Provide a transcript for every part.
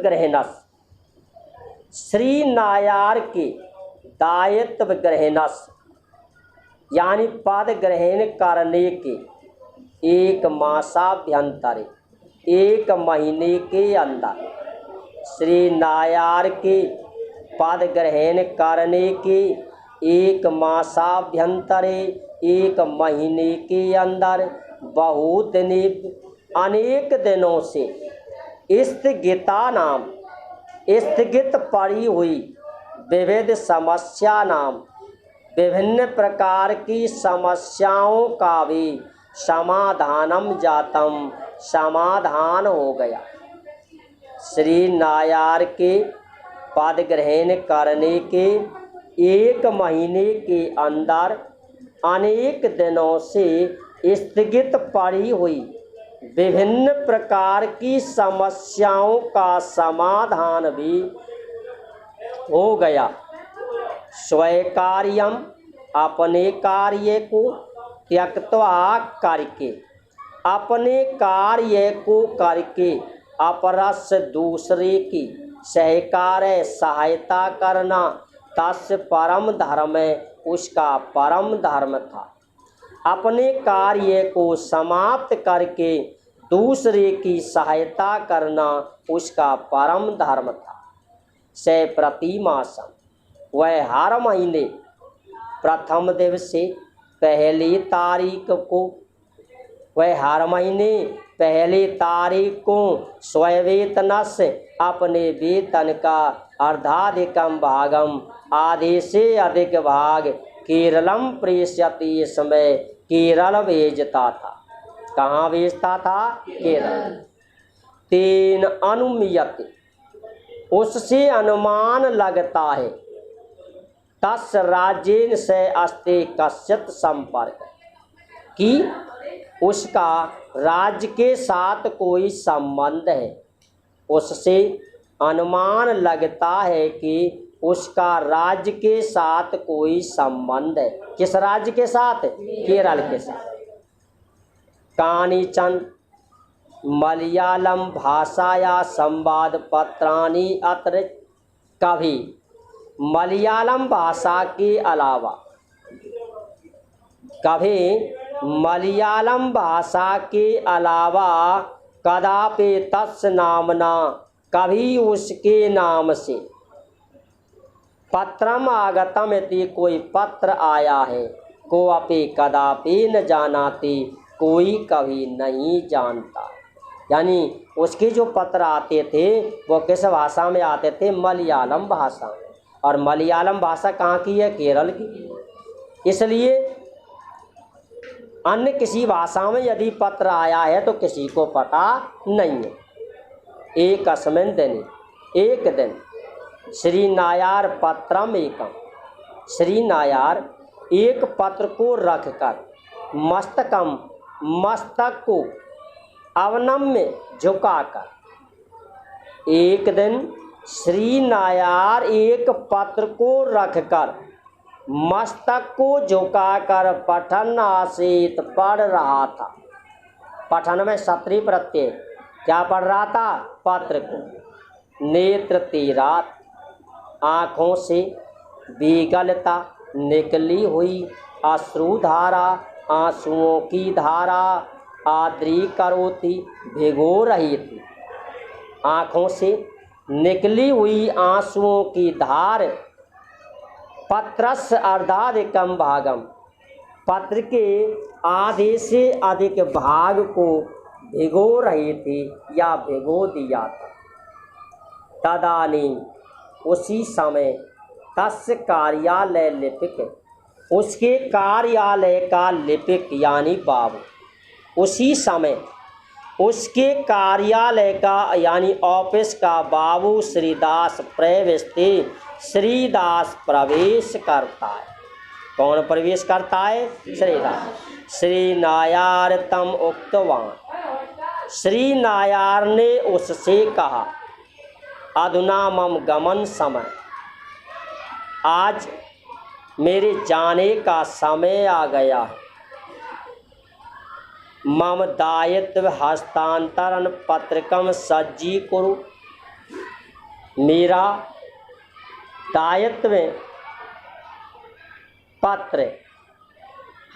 ग्रहणस, श्री नायार के दायित्व ग्रहणस यानी पद ग्रहण करने के 1 मासाभ्यंतर 1 महीने के अंदर, श्री नायार के पद ग्रहण करने के 1 मासाभ्यंतर 1 महीने के अंदर बहुत अनेक दिनों से स्थगिता नाम स्थगित पड़ी हुई विविध समस्या नाम विभिन्न प्रकार की समस्याओं का भी समाधानम जातम समाधान हो गया। श्री नायार के पद ग्रहण करने के 1 महीने के अंदर अनेक दिनों से स्थगित पड़ी हुई विभिन्न प्रकार की समस्याओं का समाधान भी हो गया। स्वीकार्यम अपने कार्य को त्यक्त्वा करके, अपने कार्य को करके अपरस दूसरे की सहकार्य सहायता करना तस्य परम धर्म उसका परम धर्म था। अपने कार्य को समाप्त करके दूसरे की सहायता करना उसका परम धर्म था। से प्रतिमासम वह हर महीने प्रथम दिवस से पहली तारीख को, वह हर महीने पहली तारीख को स्ववेतन से अपने वेतन का अर्धाधिकम भागम आधे से अधिक भाग केरलम प्रेषयति, समय केरल भेजता था। कहाँ भेजता था? केरल। तेन अनुमीयते उससे अनुमान लगता है, तस् राज्येन से अस्ते कश्चित संपर्क कि उसका राज्य के साथ कोई संबंध है। उससे अनुमान लगता है कि उसका राज्य के साथ कोई संबंध है। किस राज्य के साथ? केरल के साथ। कानिचन मलयालम भाषाया संवाद पत्राणि अत्र, कभी मलयालम भाषा के अलावा, कभी मलयालम भाषा के अलावा कदापि तस्य नामना, कभी उसके नाम से पत्रम आगतम यदि कोई पत्र आया है, को अपि कदापि न जानाति, कोई कभी नहीं जानता। यानी उसके जो पत्र आते थे वो किस भाषा में आते थे? मलयालम भाषा में। और मलयालम भाषा कहाँ की है? केरल की। इसलिए अन्य किसी भाषा में यदि पत्र आया है तो किसी को पता नहीं है। एक अस्मिन् दिन, एक दिन श्री नायार पत्रम एकम, श्री नायार एक पत्र को रखकर मस्तकम, मस्तक को अवनम में झुकाकर, एक दिन श्री नायार एक पत्र को रखकर मस्तक को झुकाकर पठन आसीत पढ़ रहा था। पठन में क्षत्रिय प्रत्यय, क्या पढ़ रहा था? पत्र को। नेत्र तीरात, आँखों से विगलता निकली हुई अश्रुधारा, आंसुओं की धारा आद्री करोति भिगो रही थी। आँखों से निकली हुई आंसुओं की धार पत्रस्य अर्धाधिकम भागम, पत्र के आधे से अधिक भाग को भिगो रही थी या भिगो दिया था। तदानीं उसी समय तस्य कार्यालय लिपिक, उसके कार्यालय का लिपिक यानी बाबू, उसी समय उसके कार्यालय का यानी ऑफिस का बाबू श्रीदास प्रवेशते, श्रीदास प्रवेश करता है। कौन प्रवेश करता है? श्रीदास। श्री नायार तम उक्तवान, श्री नायार ने उससे कहा, अधुना मम गमन समय, आज मेरे जाने का समय आ गया है। मम दायित्व हस्तांतरण पत्रकम सज्जी कुरु, मेरा दायित्व पत्र,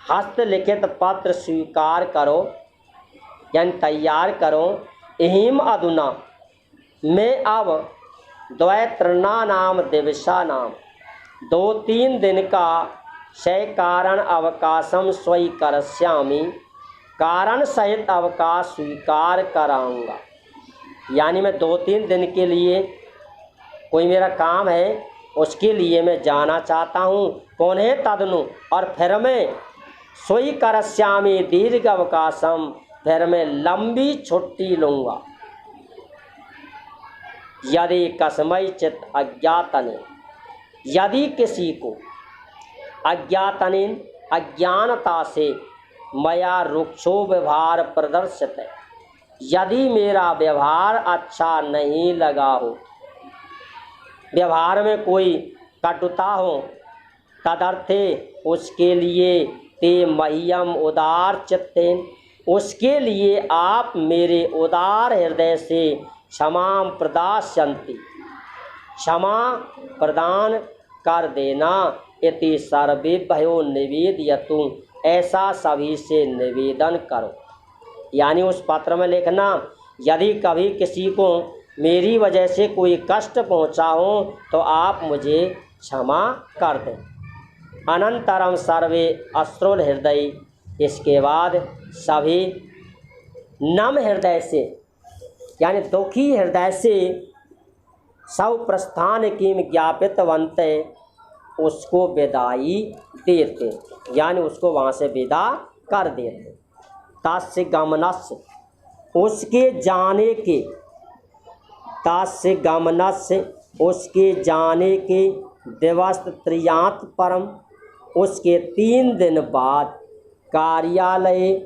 हस्तलिखित पत्र स्वीकार करो यानी तैयार करो। एहिम अधुना मैं अब द्वैत्रना नाम दिवसा नाम 2-3 दिन का सकारण अवकाशम स्वीकरिष्यामि, कारण सहित अवकाश स्वीकार कराऊंगा। यानी मैं 2-3 दिन के लिए कोई मेरा काम है, उसके लिए मैं जाना चाहता हूँ। पुनः तदनु, और फिर मैं स्वीकरिष्यामि दीर्घ अवकाशम, फिर मैं लंबी छुट्टी लूँगा। यदि कस्मैचित् अज्ञातने, यदि किसी को अज्ञातने अज्ञानता से मया रुक्षो व्यवहार प्रदर्शित है, यदि मेरा व्यवहार अच्छा नहीं लगा हो, व्यवहार में कोई कटुता हो, तदर्थे उसके लिए ते मह्यम उदार चित्तेन, उसके लिए आप मेरे उदार हृदय से क्षमा प्रदास्यन्ति, क्षमा प्रदान कर देना। इति सर्वेभ्यो निवेदयतु, ऐसा सभी से निवेदन करो। यानी उस पत्र में लिखना, यदि कभी किसी को मेरी वजह से कोई कष्ट पहुंचा हो तो आप मुझे क्षमा कर दें। अनंतरम सर्वे अश्रुल हृदय, इसके बाद सभी नम हृदय से यानी दुखी हृदय से सब प्रस्थान की ज्ञापितवंते, उसको विदाई देते, यानी उसको वहाँ से विदा कर देते। तस्य गमनस्य, उसके जाने के, तस्य गमनस्य उसके जाने के दिवस त्रयात् परम, उसके 3 दिन बाद कार्यालय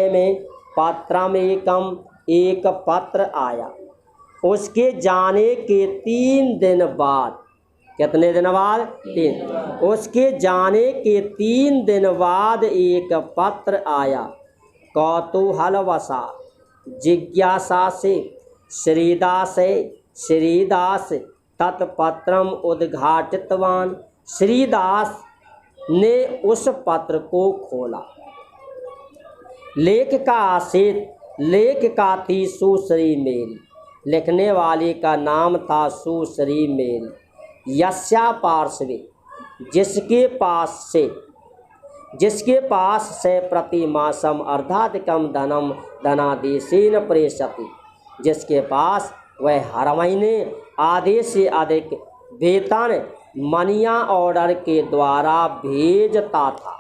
में पत्रमेकम, एक पत्र आया। उसके जाने के 3 दिन बाद, कितने दिन बाद? 3। उसके जाने के 3 दिन बाद एक पत्र आया। कौतूहलवशा जिज्ञासा से श्रीदास तत्पत्रम उद्घाटितवान, श्रीदास ने उस पत्र को खोला। लेख का थी सुश्री मेरी, लिखने वाले का नाम था सुश्री मेरी। यस्या पार्श्वे, जिसके पास से प्रतिमासम अर्धाधिकम धनम धनादेशेन प्रेषति, जिसके पास वह हर महीने आधे से अधिक वेतन मनिया ऑर्डर के द्वारा भेजता था।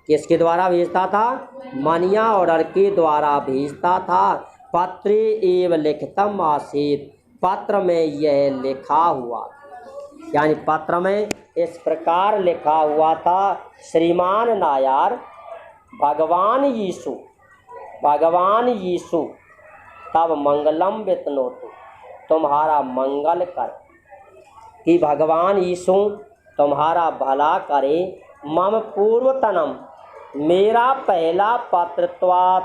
किसके द्वारा भेजता था? मनिया ऑर्डर के द्वारा भेजता था। पत्रे एव लिखितम आसीत, पत्र में यह लिखा हुआ, यानी पत्र में इस प्रकार लिखा हुआ था, श्रीमान नायार, भगवान यीशु तब मंगलम वितनोतु, तुम्हारा मंगल कर, कि भगवान यीशु तुम्हारा भला करे। मम पूर्वतनम, मेरा पहला पत्र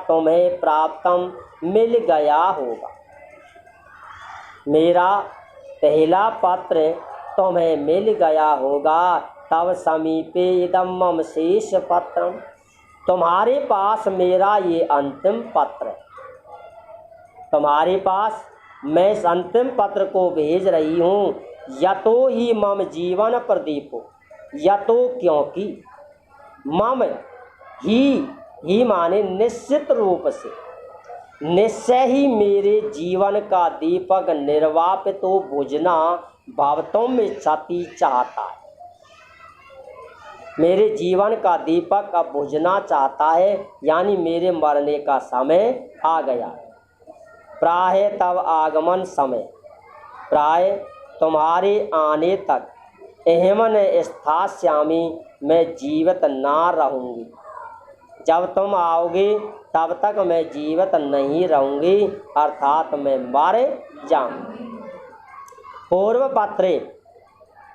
तुम्हें प्राप्तम, मिल गया होगा। मेरा पहला पत्र तुम्हें मिल गया होगा। तब समीपे इदम मम शेष पत्रम, तुम्हारे पास मेरा ये अंतिम पत्र है। तुम्हारे पास मैं इस अंतिम पत्र को भेज रही हूँ। यतो ही मम जीवन प्रदीपो, यतो क्योंकि, मम ही माने निश्चित रूप से, निश्चय ही मेरे जीवन का दीपक निर्वापितो बुझना भावतों में क्षति चाहता है। मेरे जीवन का दीपक अब बुझना चाहता है, यानी मेरे मरने का समय आ गया। प्राय तब आगमन समय, प्राय तुम्हारे आने तक, एहमन स्थास्यामि, मैं जीवित ना रहूँगी। जब तुम आओगे तब तक मैं जीवित नहीं रहूँगी, अर्थात मैं मर जाऊँगी। पूर्व पत्रे,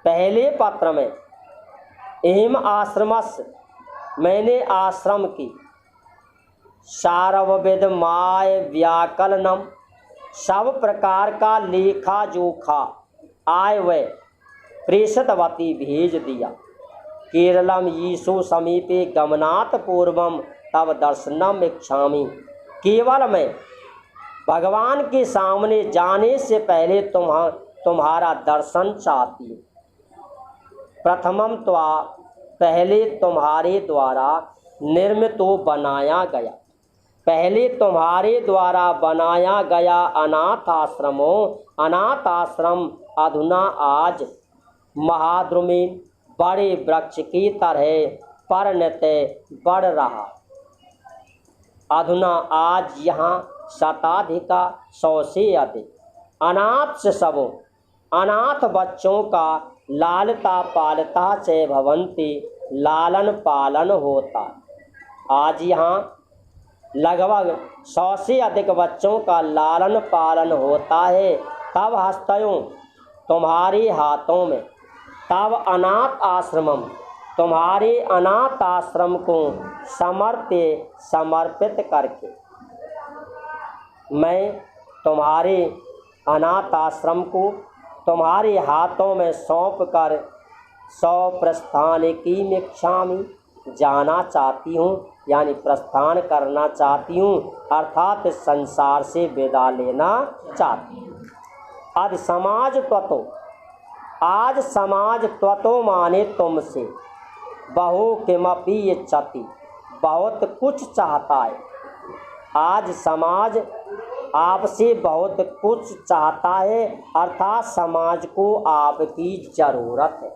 पहले पत्र में, एहिम आश्रमस, मैंने आश्रम की, सारवविद माय व्याकलनम, सब प्रकार का लेखा जोखा आय वह प्रेषितवती भेज दिया। केरलम यीशु समीपे गमनात् पूर्वम तब दर्शनम इच्छामि। केवल मैं भगवान के सामने जाने से पहले तुम्हारा दर्शन चाहती हूँ। प्रथमम त्वा पहले तुम्हारे द्वारा निर्मितो बनाया गया, पहले तुम्हारे द्वारा बनाया गया अनाथ आश्रम अधुना आज महाद्रुमेन बड़े वृक्ष की तरह परिणत बढ़ रहा। अधुना आज यहाँ शताधिका 100 से अधिक अनाथ शिशवों अनाथ बच्चों का लालता पालता च भवन्ति लालन पालन होता। आज यहाँ लगभग 100 से अधिक बच्चों का लालन पालन होता है। तब हस्तयों तुम्हारे हाथों में, तब अनाथ आश्रमम तुम्हारे अनाथ आश्रम को समर्पित करके मैं तुम्हारे अनाथ आश्रम को तुम्हारे हाथों में सौंप कर प्रस्थान की इच्छामि जाना चाहती हूँ, यानी प्रस्थान करना चाहती हूँ, अर्थात संसार से विदा लेना चाहती हूँ। आज समाज त्वतो माने तुमसे बहु किमपि इच्छति, बहुत कुछ चाहता है। आज समाज आपसे बहुत कुछ चाहता है, अर्थात समाज को आपकी ज़रूरत है,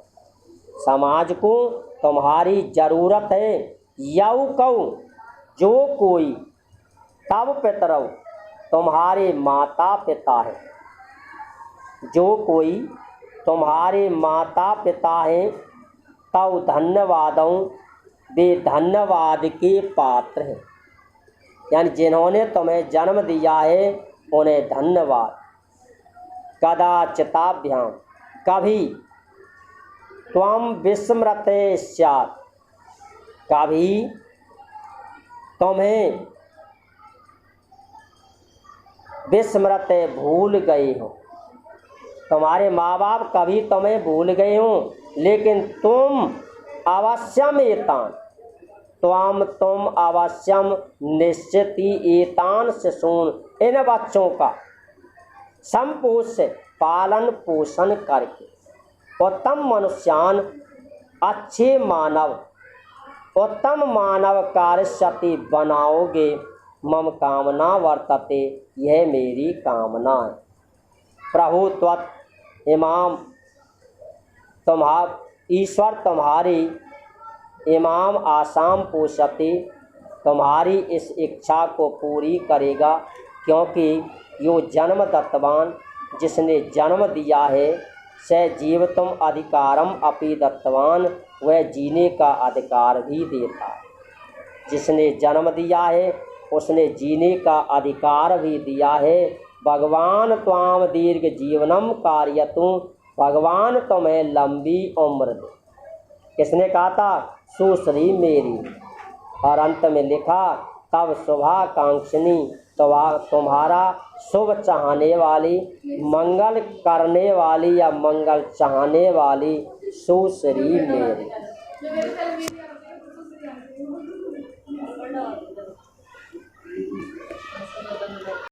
समाज को तुम्हारी ज़रूरत है। यौ कौ जो कोई तब पितरौ तुम्हारे माता पिता है, जो कोई तुम्हारे माता पिता हैं, तव धन्यवादों वे धन्यवाद के पात्र हैं, यानी जिन्होंने तुम्हें जन्म दिया है उन्हें धन्यवाद। कदाचिताभ्याम कभी त्वं विस्मृते स्यात्, कभी तुम्हें विस्मृते भूल गए हो, तुम्हारे माँ बाप कभी तुम्हें भूल गए हो, लेकिन तुम अवश्यम एतान तुम अवश्यम निश्चित ही एतान शिशून इन बच्चों का संपोष पालन पोषण करके उत्तम मनुष्यान अच्छे मानव उत्तम मानव कार्यशति बनाओगे। मम कामना वर्तते, यह मेरी कामना है। प्रभु त्वत् इमाम ईश्वर तुम्हारी इमाम आसाम पोषते तुम्हारी इस इच्छा को पूरी करेगा, क्योंकि यो जन्म दत्तवान जिसने जन्म दिया है स जीवतुम अधिकारम अपि दत्तवान, वह जीने का अधिकार भी देता है। जिसने जन्म दिया है उसने जीने का अधिकार भी दिया है। भगवान त्वाम दीर्घ जीवनम कार्यतु, भगवान तुम्हें लंबी उम्र दे। किसने कहा था? सुश्री मेरी। और अंत में लिखा तब शुभाकांक्षिणी, तुम्हारा शुभ चाहने वाली, मंगल करने वाली या मंगल चाहने वाली सुश्री मेरी।